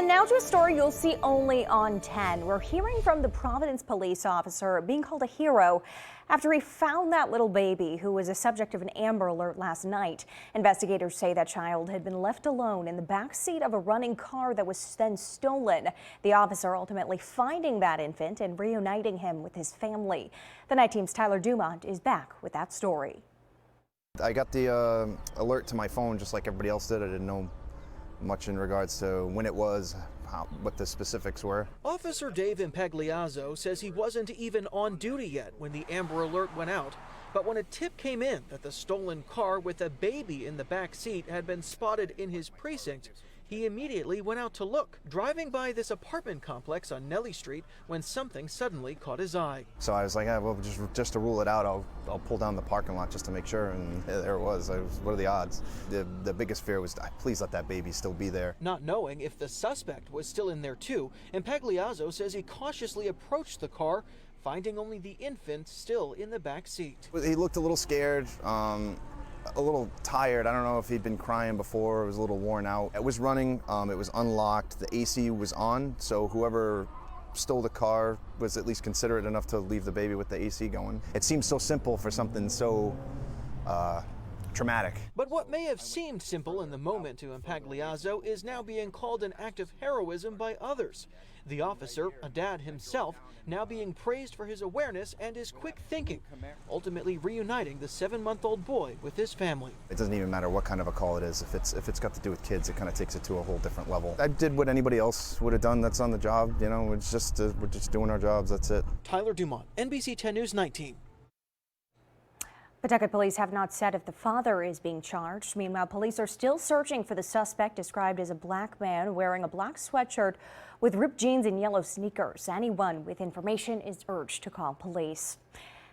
And now to a story you'll see only on 10. We're hearing from the Providence police officer being called a hero after he found that little baby who was a subject of an Amber Alert last night. Investigators say that child had been left alone in the back seat of a running car that was then stolen. The officer ultimately finding that infant and reuniting him with his family. The night team's Tyler Dumont is back with that story. I got the alert to my phone just like everybody else did. I didn't know much in regards to when it was, what the specifics were. Officer Dave Impagliazzo says he wasn't even on duty yet when the Amber Alert went out. But when a tip came in that the stolen car with a baby in the back seat had been spotted in his precinct, he immediately went out to look, driving by this apartment complex on Nellie Street when something suddenly caught his eye. So I was like, well, just to rule it out, I'll pull down the parking lot just to make sure, and there it was. What are the odds? The biggest fear was, please let that baby still be there. Not knowing if the suspect was still in there too, Impagliazzo says he cautiously approached the car, finding only the infant still in the back seat. He looked a little scared. A little tired. I don't know if he'd been crying before. It was a little worn out. It was running. It was unlocked. The AC was on, so whoever stole the car was at least considerate enough to leave the baby with the AC going. It seems so simple for something so traumatic. But what may have seemed simple in the moment to Impagliazzo is now being called an act of heroism by others. The officer, a dad himself, now being praised for his awareness and his quick thinking, ultimately reuniting the 7-month-old boy with his family. It doesn't even matter what kind of a call it is. If it's got to do with kids, it kind of takes it to a whole different level. I did what anybody else would have done that's on the job. You know, we're just doing our jobs. That's it. Tyler Dumont, NBC 10 News 19. Pawtucket police have not said if the father is being charged. Meanwhile, police are still searching for the suspect, described as a black man wearing a black sweatshirt with ripped jeans and yellow sneakers. Anyone with information is urged to call police.